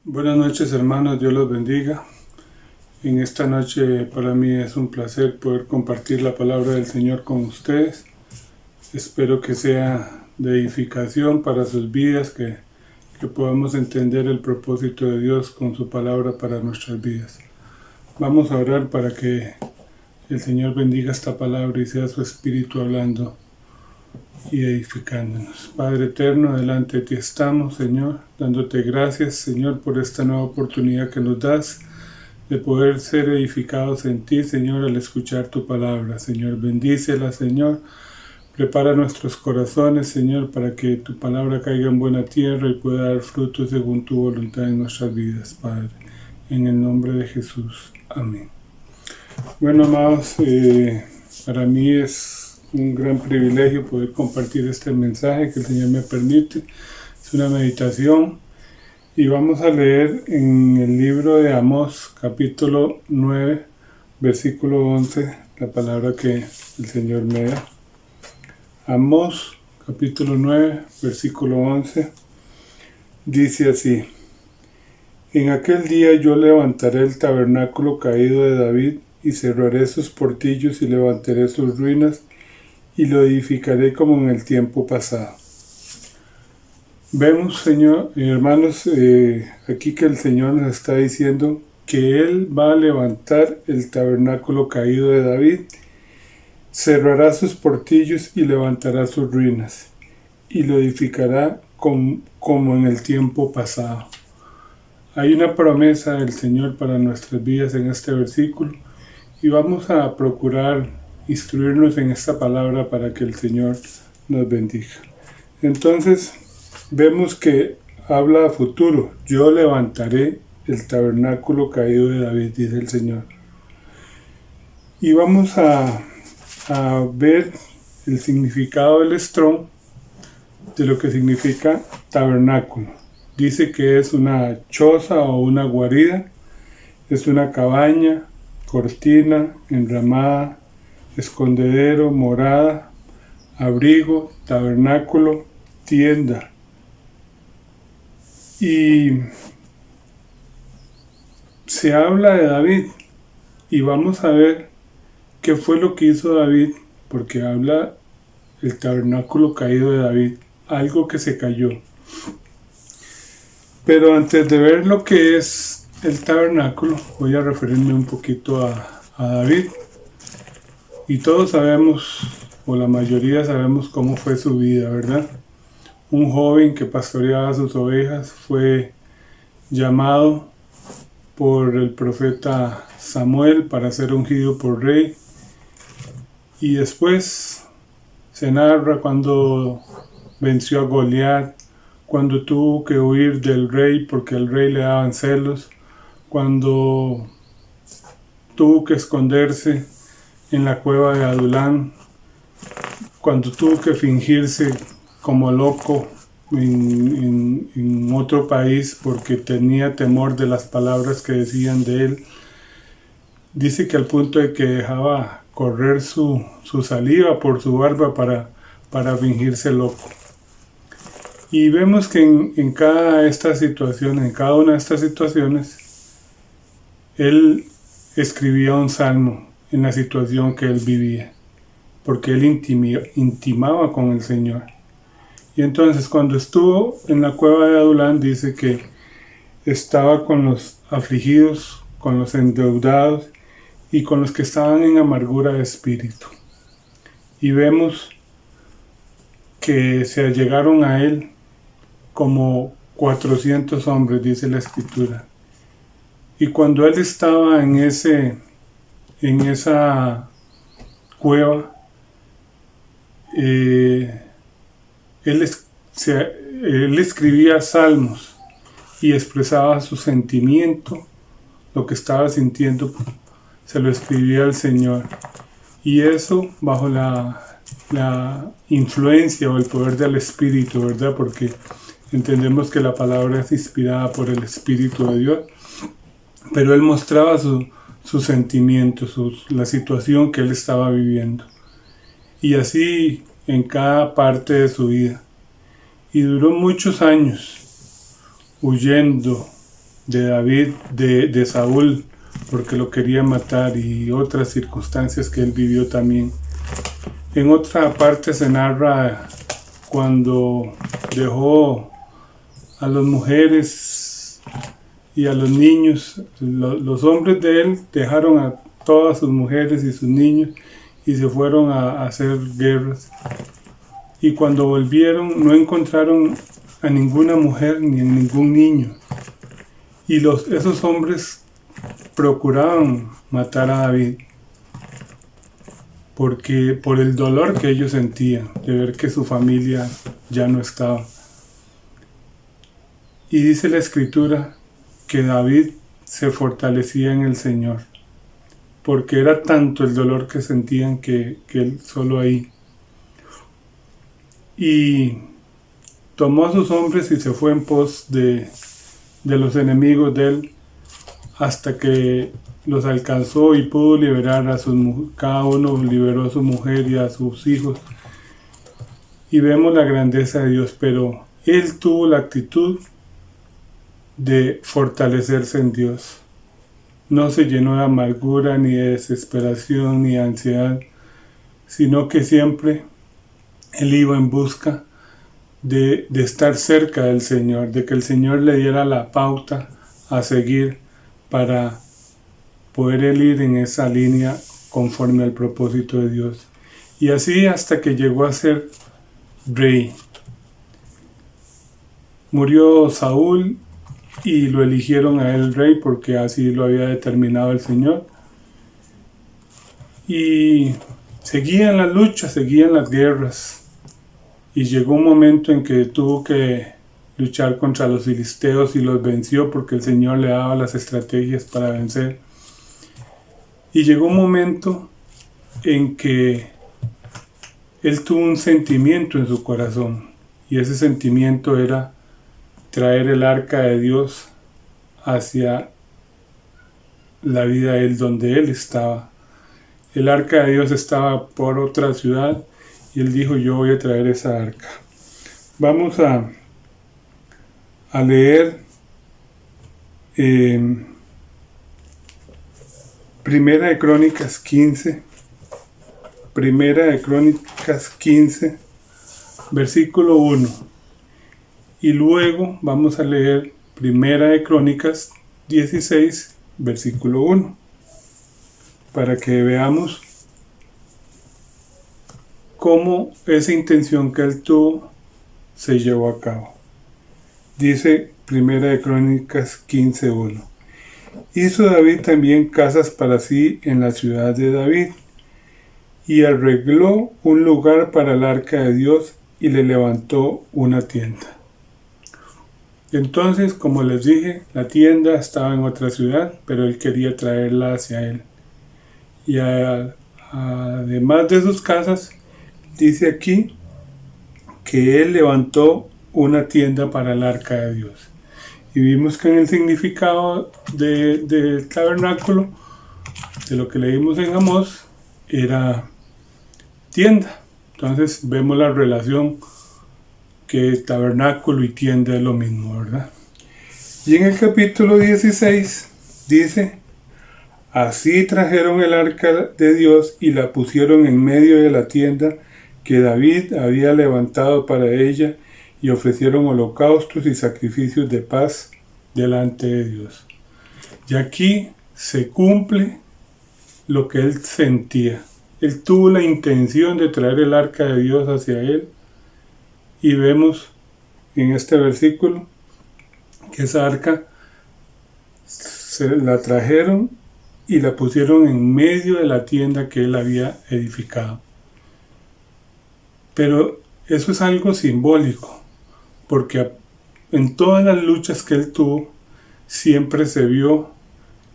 Buenas noches, hermanos, Dios los bendiga. En esta noche para mí es un placer poder compartir la palabra del Señor con ustedes. Espero que sea de edificación para sus vidas, que podamos entender el propósito de Dios con su palabra para nuestras vidas. Vamos a orar para que el Señor bendiga esta palabra y sea su Espíritu hablando y edificándonos. Padre eterno, delante de ti estamos, Señor, dándote gracias, Señor, por esta nueva oportunidad que nos das de poder ser edificados en ti, Señor, al escuchar tu palabra. Señor, bendícela, Señor. Prepara nuestros corazones, Señor, para que tu palabra caiga en buena tierra y pueda dar frutos según tu voluntad en nuestras vidas, Padre. En el nombre de Jesús. Amén. Bueno, amados, para mí es un gran privilegio poder compartir este mensaje que el Señor me permite. Es una meditación y vamos a leer en el libro de Amós, capítulo 9, versículo 11, la palabra que el Señor me da. Amós, capítulo 9, versículo 11, dice así: En aquel día yo levantaré el tabernáculo caído de David y cerraré sus portillos y levantaré sus ruinas y lo edificaré como en el tiempo pasado. Vemos, Señor, hermanos, aquí que el Señor nos está diciendo que Él va a levantar el tabernáculo caído de David, cerrará sus portillos y levantará sus ruinas, y lo edificará como en el tiempo pasado. Hay una promesa del Señor para nuestras vidas en este versículo, y vamos a procurar instruirnos en esta palabra para que el Señor nos bendiga. Entonces, vemos que habla a futuro. Yo levantaré el tabernáculo caído de David, dice el Señor. Y vamos a ver el significado del Strong de lo que significa tabernáculo. Dice que es una choza o una guarida, es una cabaña, cortina, enramada, escondedero, morada, abrigo, tabernáculo, tienda. Y se habla de David y vamos a ver qué fue lo que hizo David, porque habla el tabernáculo caído de David, algo que se cayó. Pero antes de ver lo que es el tabernáculo, voy a referirme un poquito a David. Y todos sabemos, o la mayoría sabemos cómo fue su vida, ¿verdad? Un joven que pastoreaba sus ovejas fue llamado por el profeta Samuel para ser ungido por rey. Y después se narra cuando venció a Goliat, cuando tuvo que huir del rey porque al rey le daban celos, cuando tuvo que esconderse en la cueva de Adulán, cuando tuvo que fingirse como loco en otro país porque tenía temor de las palabras que decían de él. Dice que al punto de que dejaba correr su saliva por su barba para fingirse loco. Y vemos que en cada una de estas situaciones, él escribía un salmo en la situación que él vivía, porque él intimaba con el Señor. Y entonces cuando estuvo en la cueva de Adulán, dice que estaba con los afligidos, con los endeudados y con los que estaban en amargura de espíritu. Y vemos que se allegaron a él como 400 hombres, dice la Escritura. Y cuando él estaba en esa cueva, él escribía salmos y expresaba su sentimiento, lo que estaba sintiendo, se lo escribía al Señor. Y eso bajo la influencia o el poder del Espíritu, ¿verdad? Porque entendemos que la palabra es inspirada por el Espíritu de Dios. Pero él mostraba sus sentimientos, la situación que él estaba viviendo. Y así en cada parte de su vida. Y duró muchos años huyendo de David, de Saúl, porque lo quería matar, y otras circunstancias que él vivió también. En otra parte se narra cuando dejó a las mujeres y a los niños. Los hombres de él dejaron a todas sus mujeres y sus niños y se fueron a hacer guerras. Y cuando volvieron no encontraron a ninguna mujer ni a ningún niño. Y esos hombres procuraban matar a David porque por el dolor que ellos sentían de ver que su familia ya no estaba. Y dice la escritura que David se fortalecía en el Señor, porque era tanto el dolor que sentían que él solo ahí. Y tomó a sus hombres y se fue en pos de los enemigos de él, hasta que los alcanzó y pudo liberar a cada uno liberó a su mujer y a sus hijos. Y vemos la grandeza de Dios, pero él tuvo la actitud de fortalecerse en Dios. No se llenó de amargura, ni de desesperación, ni de ansiedad, sino que siempre él iba en busca de estar cerca del Señor, de que el Señor le diera la pauta a seguir para poder él ir en esa línea conforme al propósito de Dios. Y así hasta que llegó a ser rey. Murió Saúl y lo eligieron a él rey porque así lo había determinado el Señor. Y seguían las luchas, seguían las guerras. Y llegó un momento en que tuvo que luchar contra los filisteos y los venció porque el Señor le daba las estrategias para vencer. Y llegó un momento en que él tuvo un sentimiento en su corazón, y ese sentimiento era traer el arca de Dios hacia la vida de él, donde él estaba. El arca de Dios estaba por otra ciudad y él dijo: yo voy a traer esa arca. Vamos a leer Primera de Crónicas 15, versículo 1. Y luego vamos a leer Primera de Crónicas 16, versículo 1, para que veamos cómo esa intención que él tuvo se llevó a cabo. Dice Primera de Crónicas 15, 1. Hizo David también casas para sí en la ciudad de David, y arregló un lugar para el arca de Dios y le levantó una tienda. Entonces, como les dije, la tienda estaba en otra ciudad, pero él quería traerla hacia él. Y además de sus casas, dice aquí que él levantó una tienda para el arca de Dios. Y vimos que en el significado del tabernáculo, de lo que leímos en Amós, era tienda. Entonces vemos la relación que tabernáculo y tienda es lo mismo, ¿verdad? Y en el capítulo 16 dice: así trajeron el arca de Dios y la pusieron en medio de la tienda que David había levantado para ella, y ofrecieron holocaustos y sacrificios de paz delante de Dios. Y aquí se cumple lo que él sentía. Él tuvo la intención de traer el arca de Dios hacia él, y vemos en este versículo que esa arca se la trajeron y la pusieron en medio de la tienda que él había edificado. Pero eso es algo simbólico, porque en todas las luchas que él tuvo, siempre se vio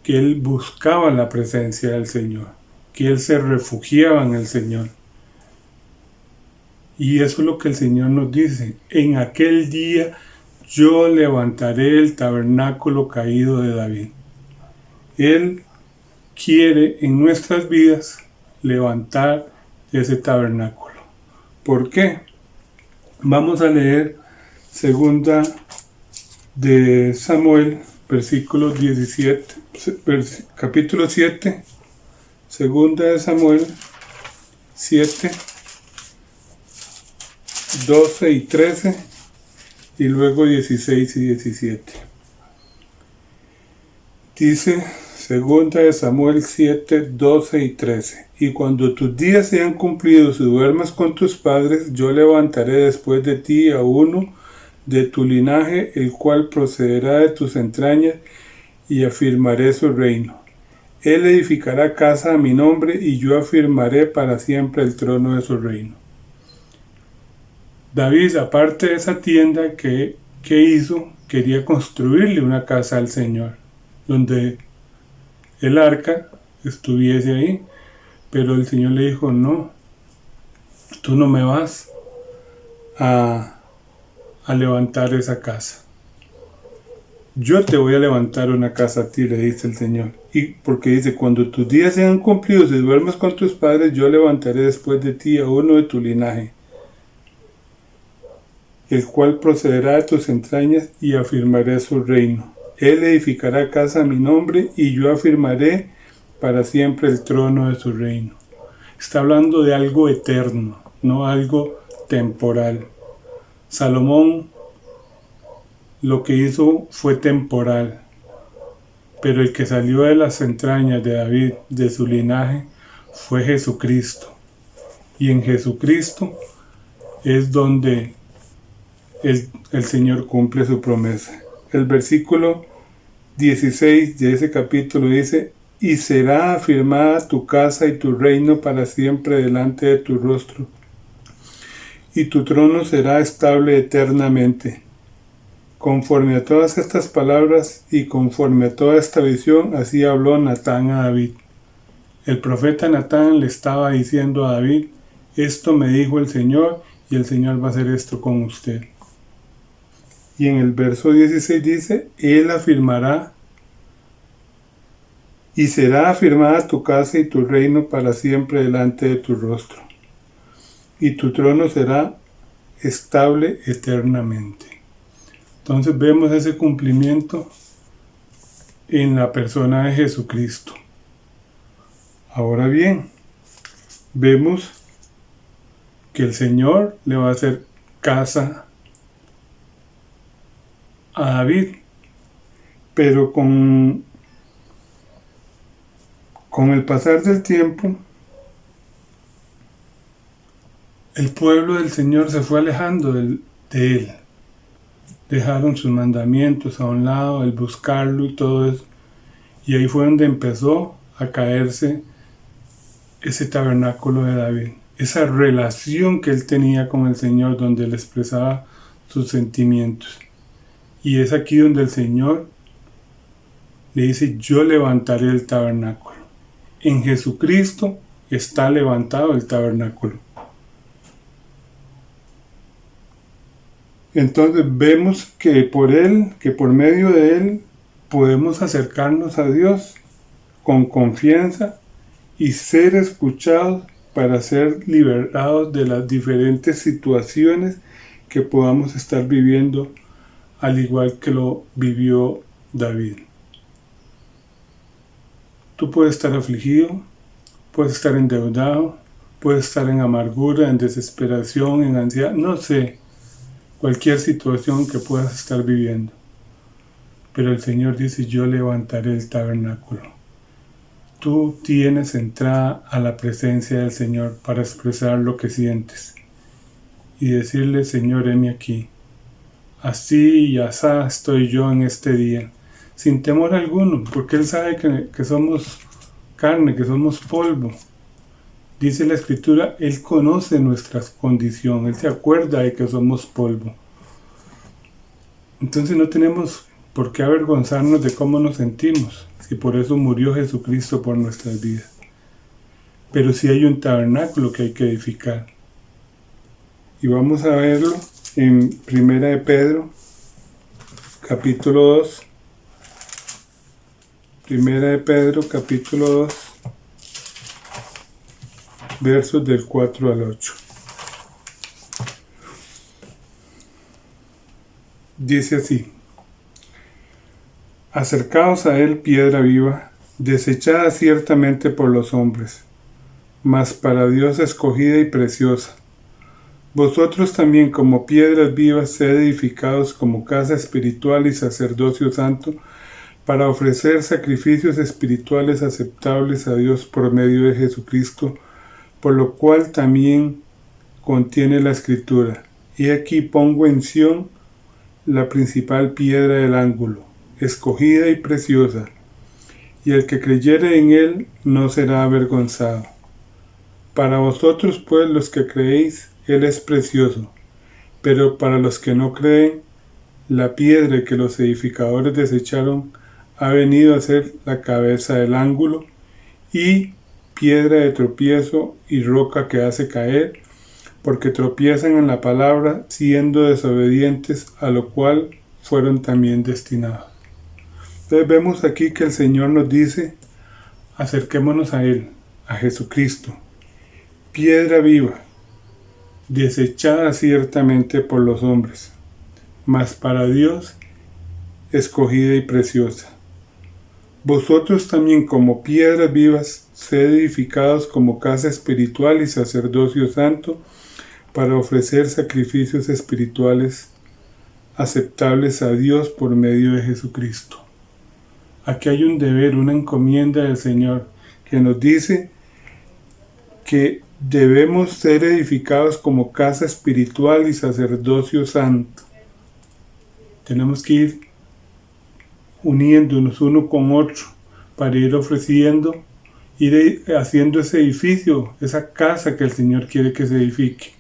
que él buscaba la presencia del Señor, que él se refugiaba en el Señor. Y eso es lo que el Señor nos dice: en aquel día yo levantaré el tabernáculo caído de David. Él quiere en nuestras vidas levantar ese tabernáculo. ¿Por qué? Vamos a leer segunda de Samuel versículo 17, capítulo 7, segunda de Samuel 7, 12 y 13, y luego 16 y 17. Dice segunda de Samuel 7, 12 y 13. Y cuando tus días sean cumplidos y duermas con tus padres, yo levantaré después de ti a uno de tu linaje, el cual procederá de tus entrañas, y afirmaré su reino. Él edificará casa a mi nombre, y yo afirmaré para siempre el trono de su reino. David, aparte de esa tienda que hizo, quería construirle una casa al Señor, donde el arca estuviese ahí. Pero el Señor le dijo, no, tú no me vas a levantar esa casa. Yo te voy a levantar una casa a ti, le dice el Señor. Y porque dice, cuando tus días sean cumplidos y duermas con tus padres, yo levantaré después de ti a uno de tu linaje, el cual procederá de tus entrañas, y afirmaré su reino. Él edificará casa a mi nombre, y yo afirmaré para siempre el trono de su reino. Está hablando de algo eterno, no algo temporal. Salomón lo que hizo fue temporal, pero el que salió de las entrañas de David, de su linaje, fue Jesucristo. Y en Jesucristo es donde el Señor cumple su promesa. El versículo 16 de ese capítulo dice, y será afirmada tu casa y tu reino para siempre delante de tu rostro, y tu trono será estable eternamente. Conforme a todas estas palabras y conforme a toda esta visión, así habló Natán a David. El profeta Natán le estaba diciendo a David, esto me dijo el Señor, y el Señor va a hacer esto con usted. Y en el verso 16 dice, Él afirmará, y será afirmada tu casa y tu reino para siempre delante de tu rostro, y tu trono será estable eternamente. Entonces vemos ese cumplimiento en la persona de Jesucristo. Ahora bien, vemos que el Señor le va a hacer casa a David, pero con el pasar del tiempo, el pueblo del Señor se fue alejando de Él. Dejaron sus mandamientos a un lado, el buscarlo y todo eso. Y ahí fue donde empezó a caerse ese tabernáculo de David. Esa relación que él tenía con el Señor, donde él expresaba sus sentimientos. Y es aquí donde el Señor le dice, yo levantaré el tabernáculo. En Jesucristo está levantado el tabernáculo. Entonces vemos que por Él, que por medio de Él, podemos acercarnos a Dios con confianza y ser escuchados para ser liberados de las diferentes situaciones que podamos estar viviendo, al igual que lo vivió David. Tú puedes estar afligido, puedes estar endeudado, puedes estar en amargura, en desesperación, en ansiedad, no sé, cualquier situación que puedas estar viviendo. Pero el Señor dice, yo levantaré el tabernáculo. Tú tienes entrada a la presencia del Señor para expresar lo que sientes y decirle, Señor, heme aquí. Así y asá estoy yo en este día, sin temor alguno, porque Él sabe que somos carne, que somos polvo. Dice la Escritura, Él conoce nuestra condición, Él se acuerda de que somos polvo. Entonces no tenemos por qué avergonzarnos de cómo nos sentimos, si por eso murió Jesucristo por nuestras vidas. Pero sí hay un tabernáculo que hay que edificar. Y vamos a verlo en Primera de Pedro, capítulo 2. Primera de Pedro, capítulo 2, versos del 4 al 8. Dice así: Acercaos a él, piedra viva, desechada ciertamente por los hombres, mas para Dios escogida y preciosa. Vosotros también, como piedras vivas, sed edificados como casa espiritual y sacerdocio santo, para ofrecer sacrificios espirituales aceptables a Dios por medio de Jesucristo, por lo cual también contiene la Escritura: y aquí pongo en Sión la principal piedra del ángulo, escogida y preciosa, y el que creyere en él no será avergonzado. Para vosotros, pues, los que creéis, él es precioso, pero para los que no creen, la piedra que los edificadores desecharon ha venido a ser la cabeza del ángulo, y piedra de tropiezo y roca que hace caer, porque tropiezan en la palabra, siendo desobedientes, a lo cual fueron también destinados. Entonces vemos aquí que el Señor nos dice: acerquémonos a Él, a Jesucristo, piedra viva, desechada ciertamente por los hombres, mas para Dios escogida y preciosa. Vosotros también, como piedras vivas, sed edificados como casa espiritual y sacerdocio santo, para ofrecer sacrificios espirituales aceptables a Dios por medio de Jesucristo. Aquí hay un deber, una encomienda del Señor, que nos dice que debemos ser edificados como casa espiritual y sacerdocio santo. Tenemos que ir uniéndonos uno con otro para ir ofreciendo, ir haciendo ese edificio, esa casa que el Señor quiere que se edifique.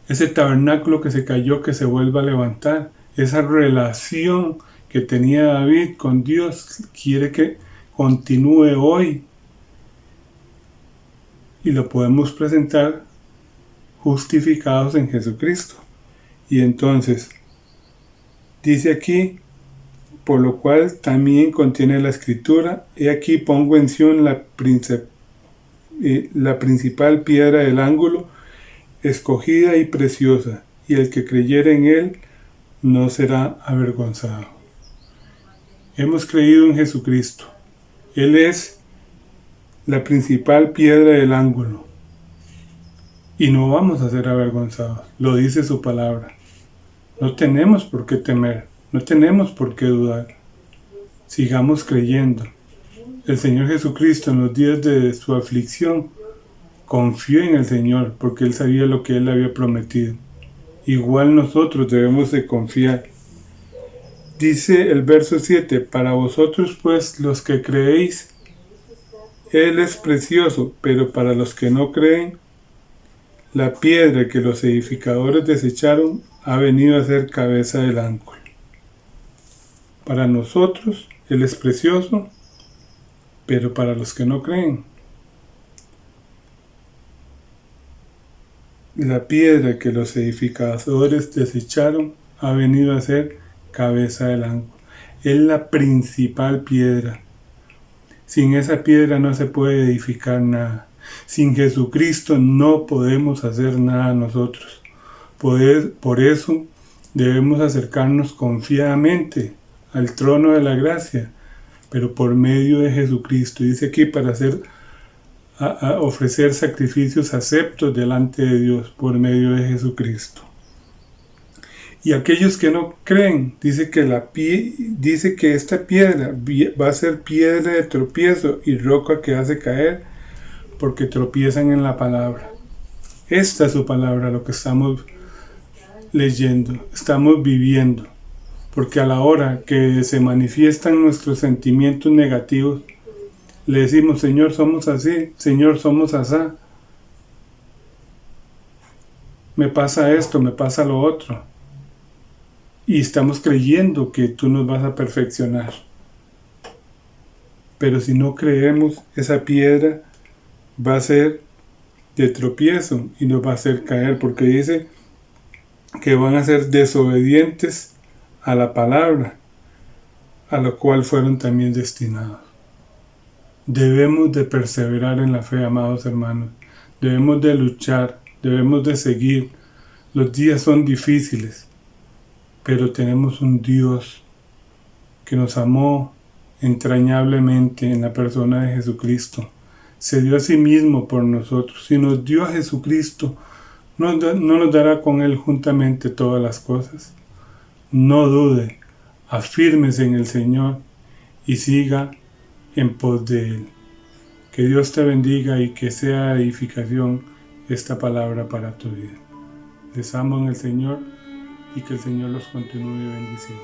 Ese tabernáculo que se cayó, que se vuelva a levantar. Esa relación que tenía David con Dios, quiere que continúe hoy. Y lo podemos presentar justificados en Jesucristo. Y entonces, dice aquí: por lo cual también contiene la Escritura: he aquí pongo en Sión la principal piedra del ángulo, escogida y preciosa, y el que creyere en él no será avergonzado. Hemos creído en Jesucristo. Él es la principal piedra del ángulo, y no vamos a ser avergonzados. Lo dice su palabra. No tenemos por qué temer, no tenemos por qué dudar. Sigamos creyendo. El Señor Jesucristo, en los días de su aflicción, confió en el Señor porque Él sabía lo que Él había prometido. Igual nosotros debemos de confiar. Dice el verso 7: para vosotros, pues, los que creéis, Él es precioso, pero para los que no creen, la piedra que los edificadores desecharon ha venido a ser cabeza del ángulo. Para nosotros, Él es precioso, pero para los que no creen, la piedra que los edificadores desecharon ha venido a ser cabeza del ángulo. Es la principal piedra. Sin esa piedra no se puede edificar nada. Sin Jesucristo no podemos hacer nada nosotros. Por eso debemos acercarnos confiadamente al trono de la gracia, pero por medio de Jesucristo. Dice aquí: para ofrecer sacrificios aceptos delante de Dios por medio de Jesucristo. Y aquellos que no creen, dice que esta piedra va a ser piedra de tropiezo y roca que hace caer, porque tropiezan en la palabra. Esta es su palabra, lo que estamos leyendo, estamos viviendo. Porque a la hora que se manifiestan nuestros sentimientos negativos, le decimos: Señor, somos así, Señor, somos asá. Me pasa esto, me pasa lo otro. Y estamos creyendo que tú nos vas a perfeccionar. Pero si no creemos, esa piedra va a ser de tropiezo y nos va a hacer caer, porque dice que van a ser desobedientes a la palabra, a la cual fueron también destinados. Debemos de perseverar en la fe, amados hermanos. Debemos de luchar, debemos de seguir. Los días son difíciles, pero tenemos un Dios que nos amó entrañablemente en la persona de Jesucristo. Se dio a sí mismo por nosotros. Si nos dio a Jesucristo, ¿no nos dará con Él juntamente todas las cosas? No dude, afírmese en el Señor y siga en pos de Él. Que Dios te bendiga y que sea edificación esta palabra para tu vida. Les amo en el Señor y que el Señor los continúe bendiciendo.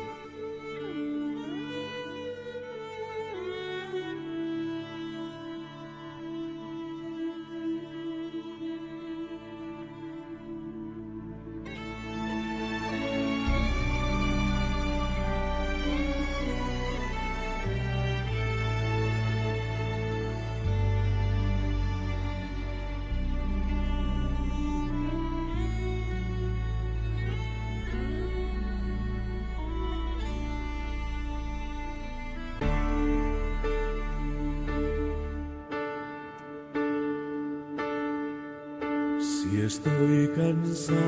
Si estoy cansado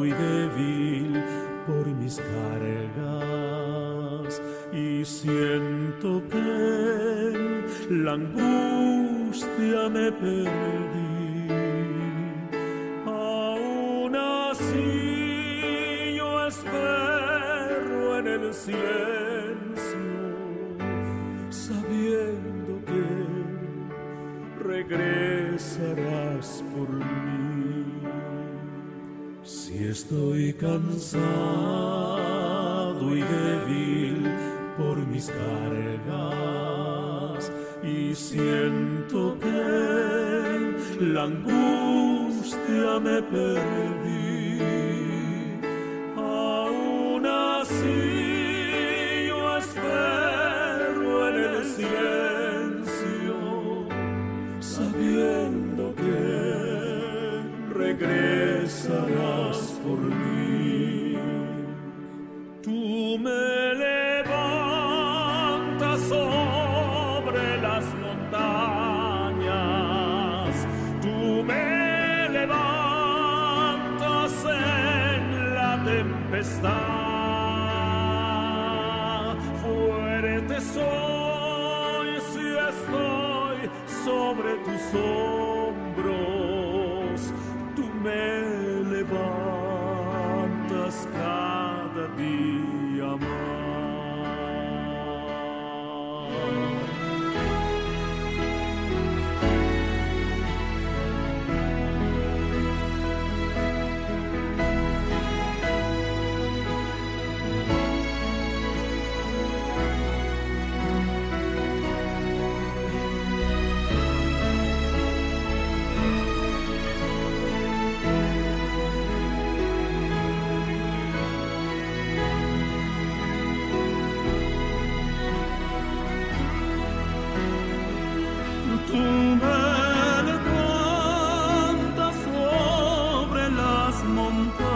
y débil por mis cargas y siento que en la angustia me perdí, aún así yo espero en el silencio, sabiendo que regresarás por mí. Si estoy cansado y débil por mis cargas y siento que la angustia me perdí, aún así yo espero en el silencio, sabiendo que regresarás por mí. Tú me levantas sobre las montañas, tú me levantas en la tempestad. Fuerte soy si estoy sobre tus hombros, tú me levantas cada día más. Tú me levantas sobre las montañas,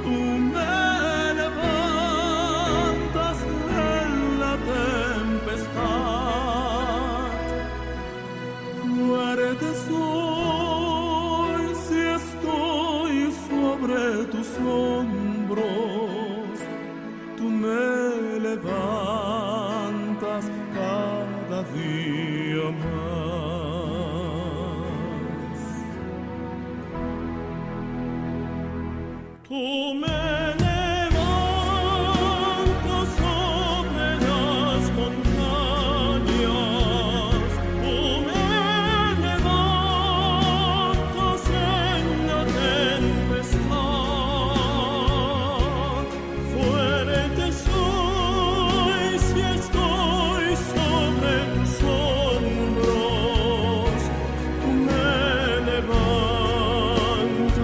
tú me levantas en la tempestad. Fuerte soy si estoy sobre tus hombros, tú me levantas cada día más. Tú me levantas sobre las montañas, tú me levantas en la tempestad. Fuerte soy si estoy sobre tus hombros,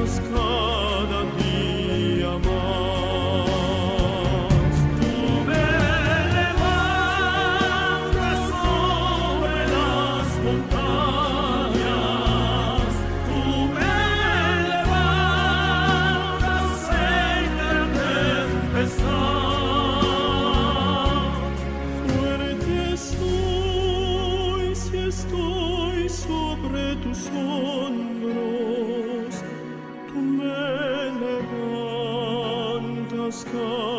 tú me levantas cada día más. Tú me levantas sobre las montañas, tú me levantas en la tempestad. Fuerte soy si estoy sobre tus hombros, tú me levantas cada